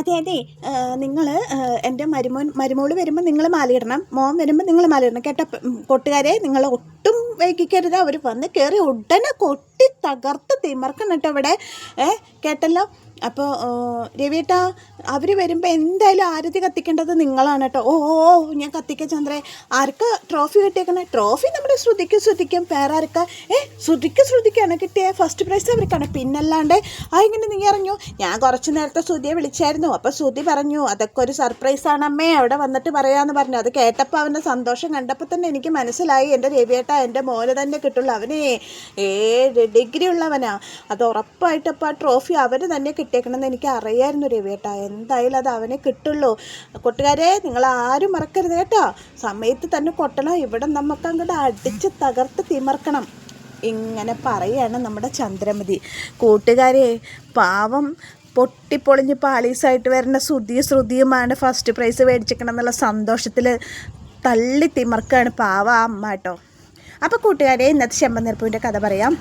അതെ അതെ. നിങ്ങൾ എൻ്റെ മരുമോള് വരുമ്പോൾ നിങ്ങൾ മാലയിടണം, മോൻ വരുമ്പോൾ നിങ്ങൾ മാലയിടണം കേട്ടോ. കൊട്ടുകാരെ നിങ്ങൾ ഒട്ടും വൈകിക്കരുത്. അവർ വന്ന് കയറി ഉടനെ കൊട്ടി തകർത്ത് തിമർക്കണം കേട്ടോ ഇവിടെ. കേട്ടല്ലോ. അപ്പോൾ രവിയേട്ടാ, അവർ വരുമ്പോൾ എന്തായാലും ആരതി കത്തിക്കേണ്ടത് നിങ്ങളാണ് കേട്ടോ. ഓ ഓ ഓ ഞാൻ കത്തിക്കാം ചന്ദ്രേ. ആർക്കാ ട്രോഫി കിട്ടിയേക്കണേ? ട്രോഫി നമ്മുടെ ശ്രുതിക്കും വേറെ ആർക്കാ? ശ്രുതിക്കാണ് കിട്ടിയ ഫസ്റ്റ് പ്രൈസ് അവർക്കാണ്. പിന്നല്ലാണ്ട് ഇങ്ങനെ നീ അറിഞ്ഞു? ഞാൻ കുറച്ച് നേരത്തെ ശ്രുതിയെ വിളിച്ചായിരുന്നു. അപ്പോൾ ശ്രുതി പറഞ്ഞു അതൊക്കെ ഒരു സർപ്രൈസാണ് അമ്മേ, അവിടെ വന്നിട്ട് പറയാമെന്ന് പറഞ്ഞു. അത് കേട്ടപ്പോൾ അവൻ്റെ സന്തോഷം കണ്ടപ്പോൾ തന്നെ എനിക്ക് മനസ്സിലായി എൻ്റെ രവിയേട്ട എൻ്റെ മോനെ തന്നെ കിട്ടുള്ളൂ. അവനെ 7 ഡിഗ്രി ഉള്ളവനാ. അത് ഉറപ്പായിട്ടപ്പോൾ ആ ട്രോഫി അവർ തന്നെ കിട്ടിയേക്കണമെന്ന് എനിക്ക് അറിയായിരുന്നു രവിയേട്ട. എന്തായാലും അത് അവനെ കിട്ടുള്ളൂ. കൂട്ടുകാരെ നിങ്ങൾ ആരും മറക്കരുത് കേട്ടോ. സമയത്ത് തന്നെ കൊട്ടണം. ഇവിടെ നമുക്ക് അങ്ങോട്ട് അടിച്ച് തകർത്ത് തിമർക്കണം. ഇങ്ങനെ പറയാണ് നമ്മുടെ ചന്ദ്രമതി. കൂട്ടുകാരെ, പാവം പൊട്ടിപ്പൊളിഞ്ഞ് പാലീസായിട്ട് വരുന്ന ശ്രുതിയുമാണ് ഫസ്റ്റ് പ്രൈസ് മേടിച്ചിരിക്കണം എന്നുള്ള സന്തോഷത്തിൽ തള്ളി തിമർക്കാണ് പാവ അമ്മ കേട്ടോ. അപ്പോൾ കൂട്ടുകാരെ, ഇന്നത്തെ ചെമ്പനിരപ്പിൻ്റെ കഥ പറയാം.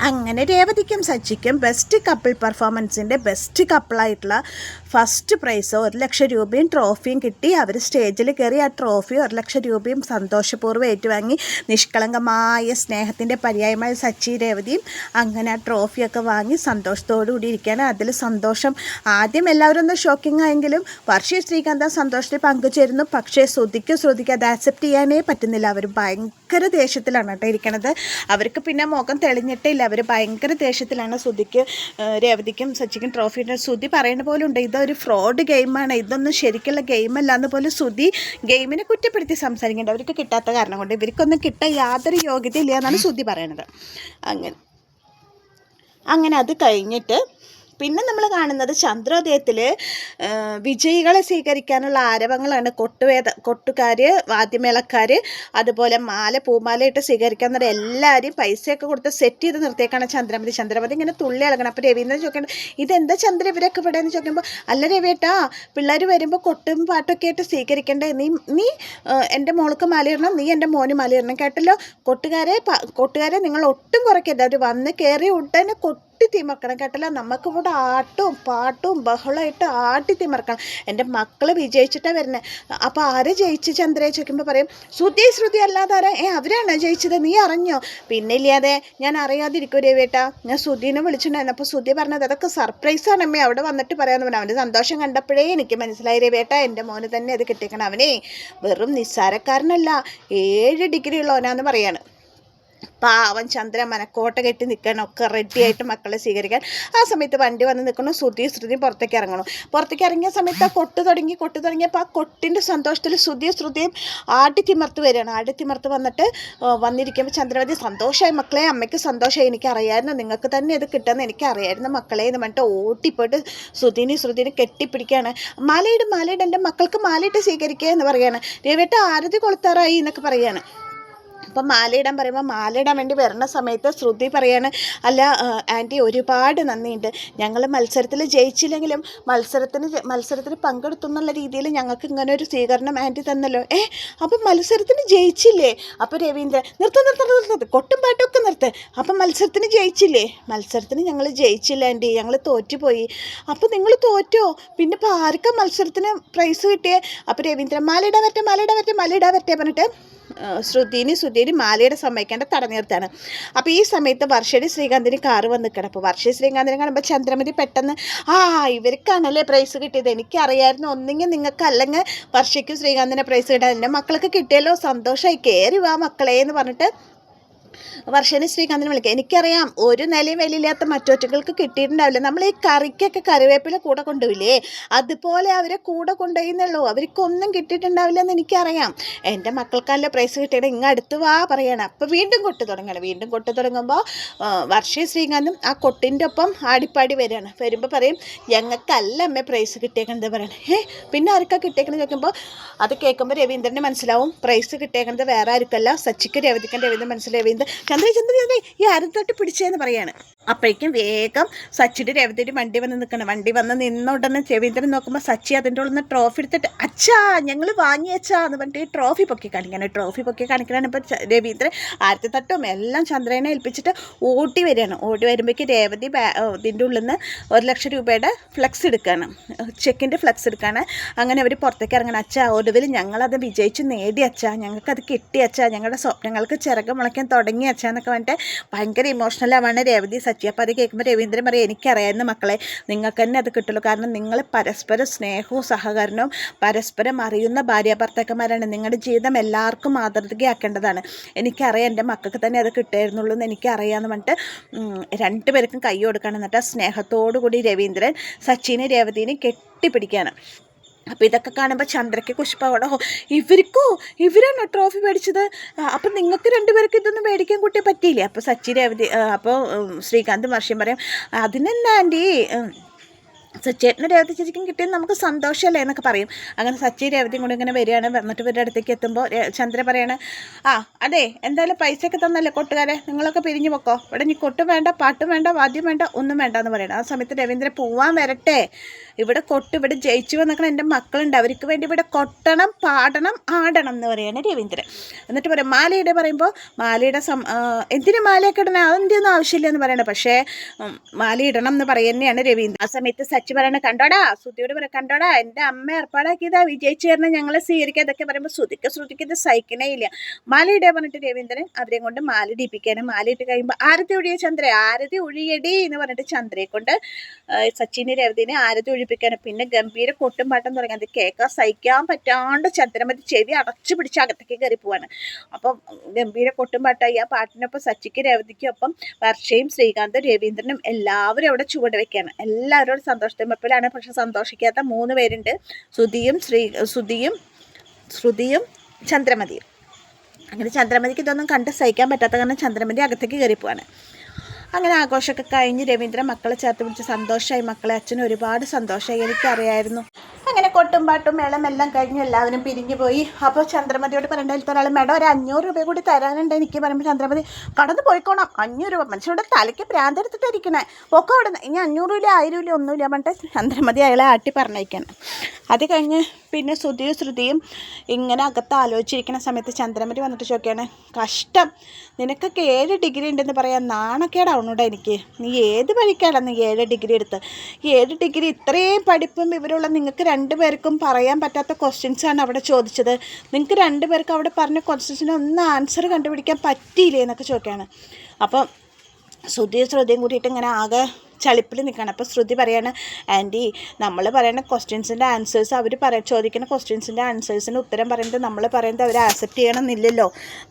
അങ്ങനെ രേവതിക്കും സച്ചിക്കും ബെസ്റ്റ് കപ്പിൾ പെർഫോമൻസിൻ്റെ ബെസ്റ്റ് കപ്പിളായിട്ടുള്ള ഫസ്റ്റ് പ്രൈസ് 1 ലക്ഷം രൂപയും ട്രോഫിയും കിട്ടി. അവർ സ്റ്റേജിൽ കയറി ആ ട്രോഫി 1 ലക്ഷം രൂപയും സന്തോഷപൂർവ്വം ഏറ്റുവാങ്ങി. നിഷ്കളങ്കമായ സ്നേഹത്തിൻ്റെ പര്യായമായ സച്ചി രേവതിയും അങ്ങനെ ആ ട്രോഫിയൊക്കെ വാങ്ങി സന്തോഷത്തോടു കൂടി ഇരിക്കുകയാണ്. അതിൽ സന്തോഷം ആദ്യം എല്ലാവരും ഒന്ന് ഷോക്കിംഗ് ആയെങ്കിലും വർഷി ശ്രീകാന്ത് സന്തോഷത്തിൽ പങ്കുചേരുന്നു. പക്ഷേ ശ്രുതിക്ക് അത് ആക്സെപ്റ്റ് ചെയ്യാനേ പറ്റുന്നില്ല. അവർ ഭയങ്കര ദേഷ്യത്തിലാണ് കേട്ടോ ഇരിക്കണത്. അവർക്ക് പിന്നെ മുഖം തെളിഞ്ഞിട്ടില്ല. അവർ ഭയങ്കര ദേഷ്യത്തിലാണ്. രേവതിക്കും സച്ചിക്കും ട്രോഫിയുടെ ശ്രുതി പറയുന്ന പോലെ ഉണ്ട്, ഇതൊരു ഫ്രോഡ് ഗെയിമാണ്, ഇതൊന്നും ശരിക്കുള്ള ഗെയിമല്ല എന്ന് പോലെ ശ്രുതി ഗെയിമിനെ കുറ്റപ്പെടുത്തി സംസാരിക്കേണ്ടത്. അവർക്ക് കിട്ടാത്ത കാരണം കൊണ്ട് ഇവർക്കൊന്നും കിട്ടാൻ യാതൊരു യോഗ്യതയില്ല എന്നാണ് ശ്രുതി പറയണത്. അങ്ങനെ അത് കഴിഞ്ഞിട്ട് പിന്നെ നമ്മൾ കാണുന്നത് ചന്ദ്രോദയത്തിൽ വിജയികളെ സ്വീകരിക്കാനുള്ള ആരവങ്ങളാണ്. കൊട്ടുകാർ, വാദ്യമേളക്കാർ, അതുപോലെ പൂമാലയിട്ട് സ്വീകരിക്കാൻ നേരം എല്ലാവരും പൈസയൊക്കെ കൊടുത്ത് സെറ്റ് ചെയ്ത് നിർത്തിയേക്കാണ് ചന്ദ്രമതി ഇങ്ങനെ തുള്ളി ഇളകണം. അപ്പോൾ രവീന്ദ്രൻ ചോദിക്കേണ്ടത് ഇതെന്താ ചന്ദ്ര ഇവരൊക്കെ ഇവിടെ എന്ന് ചോദിക്കുമ്പോൾ, അല്ല രവിയേട്ടാ, പിള്ളേർ വരുമ്പോൾ കൊട്ടും പാട്ടൊക്കെ ആയിട്ട് സ്വീകരിക്കേണ്ടേ, നീ എൻ്റെ മോൾക്ക് മാലയിടണം, നീ എൻ്റെ മോന് മാലയിടണം കേട്ടല്ലോ. കൊട്ടുകാരെ നിങ്ങൾ ഒട്ടും കുറയ്ക്കരുത്. അവർ വന്ന് കയറി ഉടനെ തിമർക്കണം കേട്ടല്ലോ. നമുക്കിവിടെ ആട്ടും പാട്ടും ബഹളമായിട്ട് ആട്ടി തിമർക്കണം. എൻ്റെ മക്കൾ വിജയിച്ചിട്ടാണ് വരുന്നത്. അപ്പോൾ ആര് ജയിച്ച് ചന്ദ്രയെ ചോദിക്കുമ്പോൾ പറയും ശ്രുതി അല്ലാതാരാ? അവരാണോ ജയിച്ചത്? നീ അറിഞ്ഞോ? പിന്നെ ഇല്ലാതെ ഞാൻ അറിയാതിരിക്കും രവിയേട്ടാ. ഞാൻ ശ്രുതിനെ വിളിച്ചിട്ടുണ്ടായിരുന്നു. അപ്പോൾ ശ്രുതി പറഞ്ഞത് അതൊക്കെ സർപ്രൈസാണ് അമ്മേ, അവിടെ വന്നിട്ട് പറയാമെന്ന് പറഞ്ഞു. അവൻ്റെ സന്തോഷം കണ്ടപ്പോഴേ എനിക്ക് മനസ്സിലായി രവിയേട്ടാ എൻ്റെ മോന് തന്നെ അത് കിട്ടിയേക്കണം. അവനെ വെറും നിസ്സാരക്കാരനല്ല, 7 ഡിഗ്രി ഉള്ളവനാന്ന് പറയാണ്. പാവൻ ചന്ദ്ര മനക്കോട്ട കെട്ടി നിൽക്കണം, ഒക്കെ റെഡിയായിട്ട് മക്കളെ സ്വീകരിക്കാൻ. ആ സമയത്ത് വണ്ടി വന്ന് നിൽക്കണം. ശ്രുതി പുറത്തേക്ക് ഇറങ്ങണം. പുറത്തേക്ക് ഇറങ്ങിയ സമയത്ത് ആ കൊട്ട് തുടങ്ങിയപ്പോൾ ആ കൊട്ടിൻ്റെ സന്തോഷത്തിൽ ശ്രുതിയും ആട്ടിത്തിമർത്ത് വരികയാണ്. ആട്ടിത്തിമർത്ത് വന്നിരിക്കുമ്പോൾ ചന്ദ്രമതി സന്തോഷമായി മക്കളെ, അമ്മയ്ക്ക് സന്തോഷമായി, എനിക്കറിയായിരുന്നു നിങ്ങൾക്ക് തന്നെ ഇത് കിട്ടുമെന്ന് എനിക്കറിയായിരുന്നു മക്കളെ എന്ന് പറഞ്ഞിട്ട് ഓട്ടിപ്പോയിട്ട് ശ്രുതിനെ കെട്ടിപ്പിടിക്കുകയാണ്. മാലയിടും എൻ്റെ മക്കൾക്ക് മാലയിട്ട് സ്വീകരിക്കുക എന്ന് പറയുകയാണ്. രവിയേട്ട ആരതി കൊളുത്താറായി എന്നൊക്കെ പറയുകയാണ്. അപ്പം മാലയിടാൻ പറയുമ്പോൾ മാലയിടാൻ വേണ്ടി വരുന്ന സമയത്ത് ശ്രുതി പറയാണ്, അല്ല ആൻറ്റി ഒരുപാട് നന്ദിയുണ്ട്, ഞങ്ങൾ മത്സരത്തിൽ ജയിച്ചില്ലെങ്കിലും മത്സരത്തിന് പങ്കെടുത്തു എന്നുള്ള രീതിയിൽ ഞങ്ങൾക്ക് ഇങ്ങനെ ഒരു സ്വീകരണം ആൻറ്റി തന്നല്ലോ. അപ്പം മത്സരത്തിന് ജയിച്ചില്ലേ? അപ്പോൾ രവീന്ദ്രൻ നിർത്ത് കൊട്ടും പാട്ടൊക്കെ നിർത്ത്. അപ്പം മത്സരത്തിന് ജയിച്ചില്ലേ? മത്സരത്തിന് ഞങ്ങൾ ജയിച്ചില്ല ആൻറ്റി, ഞങ്ങൾ തോറ്റുപോയി. അപ്പോൾ നിങ്ങൾ തോറ്റോ? പിന്നെ ഇപ്പോൾ ആർക്കാ മത്സരത്തിന് പ്രൈസ് കിട്ടിയേ? അപ്പോൾ രവീന്ദ്രൻ മാലയിടാൻ വരട്ടെ പറഞ്ഞിട്ട് ശ്രുതിന് മാലയുടെ സമ്മതിക്കേണ്ട തടഞ്ഞു നിർത്താണ്. അപ്പോൾ ഈ സമയത്ത് വർഷയുടെ ശ്രീകാന്തിന് കാറ് വന്ന് നിൽക്കണം. അപ്പോൾ വർഷ ശ്രീകാന്തിനെ കാണുമ്പോൾ ചന്ദ്രമതി പെട്ടെന്ന് ഇവർക്കാണല്ലേ പ്രൈസ് കിട്ടിയത്, എനിക്കറിയായിരുന്നു, ഒന്നെങ്കിൽ നിങ്ങൾക്ക് അല്ലെങ്കിൽ വർഷയ്ക്കും ശ്രീകാന്തിനെ പ്രൈസ് കിട്ടാൻ, എൻ്റെ മക്കൾക്ക് കിട്ടിയല്ലോ, സന്തോഷമായി, കയറി വാ മക്കളെ എന്ന് പറഞ്ഞിട്ട് വർഷേനെ ശ്രീകാന്തിനെ വിളിക്കുക. എനിക്കറിയാം ഒരു നിലയും വിലയില്ലാത്ത മറ്റൊറ്റകൾക്ക് കിട്ടിയിട്ടുണ്ടാവില്ല. നമ്മൾ ഈ കറിക്കൊക്കെ കറിവേപ്പില കൂടെ കൊണ്ടുപോയില്ലേ, അതുപോലെ അവരെ കൂടെ കൊണ്ടുപോയിന്നുള്ളൂ, അവർക്കൊന്നും കിട്ടിയിട്ടുണ്ടാവില്ല എന്ന് എനിക്കറിയാം. എൻ്റെ മക്കൾക്കല്ല പ്രൈസ് കിട്ടിയത്, ഇങ്ങ് അടുത്ത് വാ പറയണം. അപ്പോൾ വീണ്ടും കൊട്ട് തുടങ്ങുമ്പോൾ വർഷയും ശ്രീകാന്തും ആ കൊട്ടിൻ്റെ ഒപ്പം ആടിപ്പാടി വരുമ്പോൾ പറയും ഞങ്ങൾക്കല്ല അമ്മ പ്രൈസ് കിട്ടിയേക്കണത് പറയണം. പിന്നെ ആർക്കാ കിട്ടിയേക്കണെന്ന് ചോദിക്കുമ്പോൾ അത് കേൾക്കുമ്പോൾ രവീന്ദ്രന് മനസ്സിലാവും പ്രൈസ് കിട്ടിയേക്കണത് വേറെ ആർക്കല്ല, സച്ചിക്ക് രവീന്ദ്രൻ മനസ്സിലാവും. രവീന്ദ്രൻ രവീന്ദ്രൻ ചന്ദ്ര ചന്ദ്ര ചന്ദ്ര ഈ ആരും തട്ടി പിടിച്ചതെന്ന് പറയാണ്. അപ്പോഴേക്കും വേഗം സച്ചിയുടെ രവീന്ദ്രൻ വണ്ടി വന്ന് നിൽക്കണം. വണ്ടി വന്ന് നിന്ന ഉടനെ രവീന്ദ്രൻ നോക്കുമ്പോൾ സച്ചി അതിൻ്റെ ഉള്ളിൽ നിന്ന് ട്രോഫി എടുത്തിട്ട് അച്ഛാ ഞങ്ങൾ വാങ്ങിയച്ചാ എന്ന് പറഞ്ഞിട്ട് ഈ ട്രോഫി പൊക്കി കാണിക്കാനാണ് ഇപ്പോൾ രവീന്ദ്രൻ ആരത്തി തട്ടും എല്ലാം ചന്ദ്രനെ ഏൽപ്പിച്ചിട്ട് ഓടി വരികയാണ്. ഓടി വരുമ്പോഴേക്ക് രേവതി ഇതിൻ്റെ ഉള്ളിൽ നിന്ന് 1 ലക്ഷം രൂപയുടെ ഫ്ലെക്സ് എടുക്കുകയാണ്, ചെക്കിൻ്റെ ഫ്ലെക്സ് എടുക്കുകയാണ്. അങ്ങനെ അവർ പുറത്തേക്ക് ഇറങ്ങണം. അച്ഛാ ഒടുവിൽ ഞങ്ങളത് വിജയിച്ച് നേടി അച്ഛാ, ഞങ്ങൾക്കത് കിട്ടി അച്ഛാ, ഞങ്ങളുടെ സ്വപ്നങ്ങൾക്ക് ചിറക് മുളയ്ക്കാൻ തുടങ്ങി അച്ഛാ എന്നൊക്കെ പറഞ്ഞിട്ട് ഭയങ്കര ഇമോഷണലാവാണ് രേവതി സച്ചി. അപ്പോൾ അത് കേൾക്കുമ്പോൾ രവീന്ദ്രൻ പറയും എനിക്കറിയാവുന്ന മക്കളെ നിങ്ങൾക്ക് തന്നെ അത് കിട്ടുള്ളൂ, കാരണം നിങ്ങൾ പരസ്പരം സ്നേഹവും സഹകരണവും പരസ്പരം അറിയുന്ന ഭാര്യാഭർത്താക്കന്മാരാണ്. നിങ്ങളുടെ ജീവിതം എല്ലാവർക്കും മാതൃകയാക്കേണ്ടതാണ്. എനിക്കറിയാം എൻ്റെ മക്കൾക്ക് തന്നെ അത് കിട്ടുമായിരുന്നുള്ളൂ എന്ന് എനിക്കറിയാമെന്ന് പറഞ്ഞിട്ട് 2 പേർക്കും കൈ കൊടുക്കണം. എന്നിട്ട് ആ സ്നേഹത്തോടു കൂടി രവീന്ദ്രൻ സച്ചിനെ രേവതിനെ കെട്ടിപ്പിടിക്കുകയാണ്. അപ്പോൾ ഇതൊക്കെ കാണുമ്പോൾ ചന്ദ്രയ്ക്ക് കുശുപ്പാവടോ, ഇവരാണോ ട്രോഫി മേടിച്ചത്, അപ്പം നിങ്ങൾക്ക് 2 പേർക്ക് ഇതൊന്നും മേടിക്കാൻ കൂട്ടിയേ പറ്റിയില്ലേ? അപ്പോൾ സച്ചി രേവതി അപ്പോൾ ശ്രീകാന്ത് വർഷം പറയും അതിനെന്നാ ആൻറ്റി സച്ചേട്ടനും രേവതി ചേച്ചിക്കും കിട്ടിയത് നമുക്ക് സന്തോഷമല്ലേ എന്നൊക്കെ പറയും. അങ്ങനെ സച്ചി രേവതിയും കൂടി ഇങ്ങനെ വരികയാണ്. വന്നിട്ട് ഇവരുടെ അടുത്തേക്ക് എത്തുമ്പോൾ ചന്ദ്ര പറയാണ് അതെ എന്തായാലും പൈസയൊക്കെ തന്നല്ലേ കൊട്ടുകാരെ, നിങ്ങളൊക്കെ പിരിഞ്ഞു പൊക്കോ, ഇവിടെ ഇനി കൊട്ടും വേണ്ട പാട്ടും വേണ്ട വാദ്യം വേണ്ട ഒന്നും വേണ്ട എന്ന് പറയണം. ആ സമയത്ത് രവീന്ദ്രൻ പോവാൻ വരട്ടെ, ഇവിടെ ഇവിടെ ജയിച്ചു വന്നിട്ട് എൻ്റെ മക്കളുണ്ട്, അവർക്ക് വേണ്ടി ഇവിടെ കൊട്ടണം പാടണം ആടണം എന്ന് പറയാണ് രവീന്ദ്രൻ. എന്നിട്ട് പറയും മാലയുടെ പറയുമ്പോൾ മാലയുടെ എന്തിനു മാലയൊക്കെ ഇടണം അതിൻ്റെ ഒന്നും ആവശ്യമില്ല എന്ന് പറയണം. പക്ഷേ മാല ഇടണം എന്ന് പറയുന്നതാണ് രവീന്ദ്രൻ. ആ സമയത്ത് സച്ചി പറയണ കണ്ടോടാ, ശ്രുതിയോട് പറയാം കണ്ടോടാ എൻ്റെ അമ്മ ഏർപ്പാടാക്കിയതാ വിജയിച്ചു തരണം ഞങ്ങളെ സ്വീകരിക്കുക അതൊക്കെ പറയുമ്പോൾ ശ്രുതിക്ക് ഇത് സഹിക്കണേ ഇല്ല. മാലയിടെ പറഞ്ഞിട്ട് രവീന്ദ്രൻ അവരെ കൊണ്ട് മാല ഇടിപ്പിക്കാനും മാല ഇട്ട് കഴിയുമ്പോൾ ആരതി ഒഴിയ ചന്ദ്ര ആരതി ഒഴിയടി എന്ന് പറഞ്ഞിട്ട് ചന്ദ്രയെ കൊണ്ട് സച്ചിനെ രവതിനെ ആരതി ഒഴിപ്പിക്കാനും പിന്നെ ഗംഭീര കൊട്ടും പാട്ടും തുടങ്ങി. അത് കേൾക്കാൻ സഹിക്കാൻ പറ്റാണ്ട് ചന്ദ്രമതി ചെവി അടച്ചു പിടിച്ച് അകത്തേക്ക് കയറി പോവാണ്. അപ്പം ഗംഭീര കൊട്ടും പാട്ടായി. ആ പാട്ടിനൊപ്പം സച്ചിക്ക് രവതിക്കും ഒപ്പം വർഷയും ശ്രീകാന്തും രവീന്ദ്രനും എല്ലാവരും അവിടെ ചുവട് വെക്കുകയാണ്. എല്ലാവരോടും സന്തോഷത്തിലാണ്. പക്ഷെ സന്തോഷിക്കാത്ത 3 പേരുണ്ട്, ശ്രുതിയും ചന്ദ്രമതിയും. അങ്ങനെ ചന്ദ്രമതിക്ക് ഇതൊന്നും കണ്ട് സഹിക്കാൻ പറ്റാത്ത കാരണം ചന്ദ്രമതി അകത്തേക്ക് കയറി പോവാണ്. അങ്ങനെ ആഘോഷമൊക്കെ കഴിഞ്ഞ് രവീന്ദ്രൻ മക്കളെ ചേർത്ത് പിടിച്ച് സന്തോഷമായി. മക്കളെ അച്ഛനും ഒരുപാട് സന്തോഷമായി, എനിക്കറിയായിരുന്നു. അങ്ങനെ കൊട്ടും പാട്ടും മേളം എല്ലാം കഴിഞ്ഞ് എല്ലാവരും പിരിഞ്ഞു പോയി. അപ്പോൾ ചന്ദ്രമതിയോട് പറയേണ്ട ഒരാൾ മേഡം ഒരു 500 രൂപ കൂടി തരാനുണ്ട് എനിക്ക് പറയുമ്പോൾ ചന്ദ്രമതി കടന്ന് പോയിക്കോണം. 500 രൂപ മനുഷ്യരുടെ തലയ്ക്ക് പ്രാന്തെടുത്തിട്ടിരിക്കണേ പൊക്കെ അവിടെ ഇനി 500 ഇല്ല 1000 ഇല്ല ഒന്നുമില്ല പറഞ്ഞിട്ട് ചന്ദ്രമതി അയാളെ ആട്ടി പറഞ്ഞയക്കണം. അത് കഴിഞ്ഞ് പിന്നെ ശ്രുതിയും ഇങ്ങനെ അകത്ത് ആലോചിച്ചിരിക്കുന്ന സമയത്ത് ചന്ദ്രമതി വന്നിട്ട് ചോദിക്കുകയാണ് കഷ്ടം നിനക്കൊക്കെ 7 ഡിഗ്രി ഉണ്ടെന്ന് പറയാൻ നാണക്കേടാവണോടാ എനിക്ക്, നീ ഏത് വഴിക്കാണ് നീ 7 ഡിഗ്രി എടുത്ത്? 7 ഡിഗ്രി ഇത്രയും പഠിപ്പും ഇവരുള്ള നിങ്ങൾക്ക് 2 പേർക്കും പറയാൻ പറ്റാത്ത ക്വസ്റ്റ്യൻസാണ് അവിടെ ചോദിച്ചത്. നിങ്ങൾക്ക് 2 പേർക്കും അവിടെ പറഞ്ഞ ക്വസ്റ്റ്യൻസിന് ഒന്നും ആൻസർ കണ്ടുപിടിക്കാൻ പറ്റിയില്ലേ എന്നൊക്കെ ചോദിക്കുകയാണ്. അപ്പം ശ്രുതിയും കൂടിയിട്ട് ഇങ്ങനെ ആകെ ചളിപ്പിൽ നിൽക്കണം. അപ്പോൾ ശ്രുതി പറയാണ് ആൻറ്റി നമ്മൾ പറയുന്ന ക്വസ്റ്റ്യൻസിൻ്റെ ആൻസേഴ്സ് അവർ ചോദിക്കുന്ന ക്വസ്റ്റ്യൻസിൻ്റെ ആൻസേഴ്സിന് ഉത്തരം പറയുന്നത് നമ്മൾ പറയുന്നത് അവർ ആക്സെപ്റ്റ് ചെയ്യണമെന്നില്ലല്ലോ,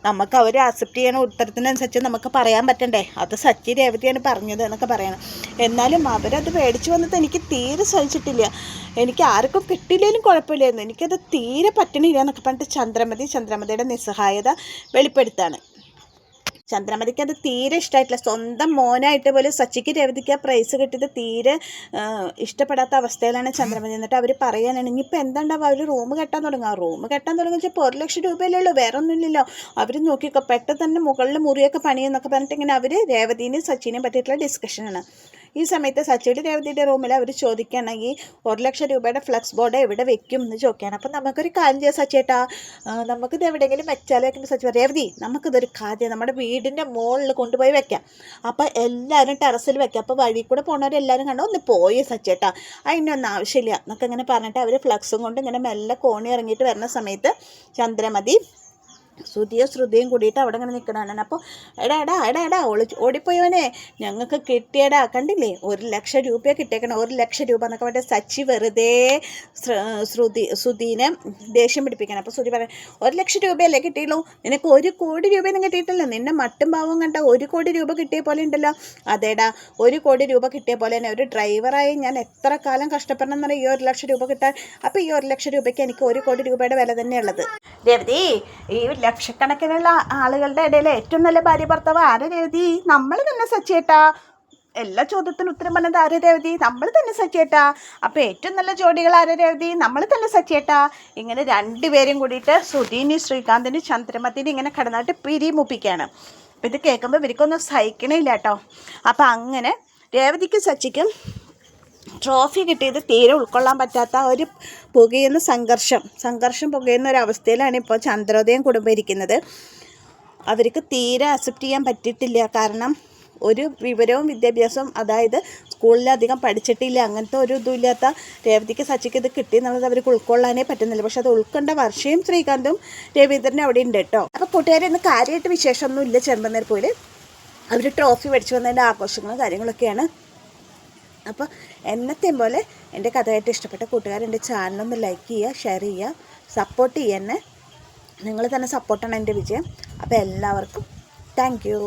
നമുക്ക് അവർ ആക്സെപ്റ്റ് ചെയ്യണ ഉത്തരത്തിനനുസരിച്ച് നമുക്ക് പറയാൻ പറ്റണ്ടേ, അത് സച്ചി രേവതിയാണ് പറഞ്ഞത് എന്നൊക്കെ പറയണം. എന്നാലും അവരത് മേടിച്ച് വന്നത് എനിക്ക് തീരെ സഹിച്ചിട്ടില്ല, എനിക്ക് ആർക്കും കിട്ടിയില്ലെങ്കിലും കുഴപ്പമില്ലായിരുന്നു, എനിക്കത് തീരെ പറ്റണില്ല എന്നൊക്കെ പറഞ്ഞിട്ട് ചന്ദ്രമതിയുടെ നിസ്സഹായത വെളിപ്പെടുത്താണ്. ചന്ദ്രമതിക്ക് അത് തീരെ ഇഷ്ടമായിട്ടില്ല. സ്വന്തം മോനായിട്ട് പോലും സച്ചിക്ക് രവതിക്ക് ആ പ്രൈസ് കിട്ടിയത് തീരെ ഇഷ്ടപ്പെടാത്ത അവസ്ഥയിലാണ് ചന്ദ്രമതി. എന്നിട്ട് അവർ പറയാനാണ് ഇനിയിപ്പോൾ എന്താണ്ടാവുക, അവർ റൂം കെട്ടാൻ തുടങ്ങിയപ്പോൾ 1 ലക്ഷം രൂപയല്ലേ ഉള്ളൂ, വേറെ ഒന്നുമില്ലല്ലോ, അവർ നോക്കിക്കോ പെട്ടെന്ന് തന്നെ മുകളിൽ മുറിയൊക്കെ പണിയെന്നൊക്കെ പറഞ്ഞിട്ട് ഇങ്ങനെ അവർ രേവതിനെയും സച്ചിനെയും പറ്റിയിട്ടുള്ള ഡിസ്കഷനാണ്. ഈ സമയത്ത് സച്ചിയുടെ രേവതിയുടെ റൂമിൽ അവർ ചോദിക്കുകയാണെങ്കിൽ 1 ലക്ഷം രൂപയുടെ ഫ്ലെക്സ് ബോർഡ് എവിടെ വെക്കും എന്ന് ചോദിക്കുകയാണ്. അപ്പം നമുക്കൊരു കാര്യം ചെയ്യാം സച്ചേട്ടാ, നമുക്കിത് എവിടെയെങ്കിലും വെച്ചാൽ വെക്കുമ്പോൾ സച്ചി രേവതി നമുക്കിതൊരു കാര്യം നമ്മുടെ വീടിൻ്റെ മുകളിൽ കൊണ്ടുപോയി വെക്കാം, അപ്പോൾ എല്ലാവരും ടെറസിൽ വെക്കാം, അപ്പോൾ വഴി കൂടെ പോണവരെല്ലാവരും കണ്ടോ ഒന്ന് പോയേ സച്ചേട്ടാ, അതിനൊന്നും ആവശ്യമില്ല എന്നൊക്കെ ഇങ്ങനെ പറഞ്ഞിട്ട് അവർ ഫ്ലെക്സും കൊണ്ട് ഇങ്ങനെ മെല്ലെ കോണി ഇറങ്ങിയിട്ട് വരുന്ന സമയത്ത് ചന്ദ്രമതി ശ്രുതിയും കൂടിയിട്ട് അവിടെ ഇങ്ങനെ നിൽക്കണതാണ്. അപ്പോൾ എടാ ഓടിപ്പോയവനെ ഞങ്ങൾക്ക് കിട്ടിയടാ കണ്ടില്ലേ 1 ലക്ഷം രൂപ കിട്ടിയേക്കണം, 1 ലക്ഷം രൂപ എന്നൊക്കെ പറഞ്ഞിട്ട് സച്ചി വെറുതെ ശ്രുതിനെ ദേഷ്യം പിടിപ്പിക്കണം. അപ്പോൾ ശ്രുതി പറയാം 1 ലക്ഷം രൂപയല്ലേ കിട്ടിയുള്ളൂ, നിനക്ക് 1 കോടി രൂപയൊന്നും കിട്ടിയിട്ടില്ല, നിന്നെ മട്ടും പാവം കണ്ട 1 കോടി രൂപ കിട്ടിയ പോലെ ഉണ്ടല്ലോ. അതേടാ 1 കോടി രൂപ കിട്ടിയ പോലെ തന്നെ ഒരു ഡ്രൈവറായി ഞാൻ എത്ര കാലം കഷ്ടപ്പെടണം എന്ന് പറഞ്ഞാൽ ഈ 1 ലക്ഷം രൂപ കിട്ടാൻ. അപ്പോൾ ഈ 1 ലക്ഷം രൂപയ്ക്ക് എനിക്ക് 1 കോടി രൂപയുടെ വില തന്നെയുള്ളത്. രവതി ഈ ലക്ഷക്കണക്കിനുള്ള ആളുകളുടെ ഇടയിൽ ഏറ്റവും നല്ല ഭാര്യ ഭർത്താവ് ആരെ രവതി? നമ്മൾ തന്നെ സച്ചേട്ടാ. എല്ലാ ചോദ്യത്തിനും ഉത്തരം പറഞ്ഞത് ആരെ രവതി? നമ്മൾ തന്നെ സച്ചേട്ടാ. അപ്പോൾ ഏറ്റവും നല്ല ജോഡികൾ ആരെ രവതി? നമ്മൾ തന്നെ സച്ചേട്ടാ. ഇങ്ങനെ 2 പേരും കൂടിയിട്ട് ശ്രുതിനും ശ്രീകാന്തിനും ചന്ദ്രമതിനും ഇങ്ങനെ കിടന്നിട്ട് പിരിമുപ്പിക്കുകയാണ്. ഇത് കേൾക്കുമ്പോൾ ഇവർക്കൊന്നും സഹിക്കണില്ല കേട്ടോ. അപ്പം അങ്ങനെ രേവതിക്കും സച്ചിക്കും ട്രോഫി കിട്ടിയത് തീരെ ഉൾക്കൊള്ളാൻ പറ്റാത്ത ഒരു പുകയുന്ന സംഘർഷം പുകയുന്ന ഒരവസ്ഥയിലാണ് ഇപ്പോൾ ചന്ദ്രോദയം കുടുംബം ഇരിക്കുന്നത്. അവർക്ക് തീരെ അക്സെപ്റ്റ് ചെയ്യാൻ പറ്റിയിട്ടില്ല. കാരണം ഒരു വിവരവും വിദ്യാഭ്യാസവും, അതായത് സ്കൂളിലധികം പഠിച്ചിട്ടില്ല, അങ്ങനത്തെ ഒരു ഇതുമില്ലാത്ത രേവതിക്ക് സച്ചിക്ക് ഇത് കിട്ടി എന്നുള്ളത് അവർക്ക് ഉൾക്കൊള്ളാനേ പറ്റുന്നില്ല. പക്ഷെ അത് ഉൾക്കൊണ്ട വർഷയും ശ്രീകാന്തും രവീന്ദ്രനും അവിടെ ഉണ്ട് കേട്ടോ. അപ്പോൾ കൂട്ടുകാരെ ഇന്ന് കാര്യമായിട്ട് വിശേഷമൊന്നും ഇല്ല. ചെറുമ്പന്നേർ പോലെ അവർ ട്രോഫി മേടിച്ചു വന്നതിൻ്റെ ആഘോഷങ്ങളും കാര്യങ്ങളൊക്കെയാണ്. അപ്പോൾ എന്നത്തെയും പോലെ എൻ്റെ കഥയായിട്ട് ഇഷ്ടപ്പെട്ട കൂട്ടുകാർ എൻ്റെ ചാനലൊന്ന് ലൈക്ക് ചെയ്യുക, ഷെയർ ചെയ്യുക, സപ്പോർട്ട് ചെയ്യുക. എന്നെ നിങ്ങൾ തന്നെ സപ്പോർട്ടാണ് എൻ്റെ വിജയം. അപ്പോൾ എല്ലാവർക്കും താങ്ക് യു.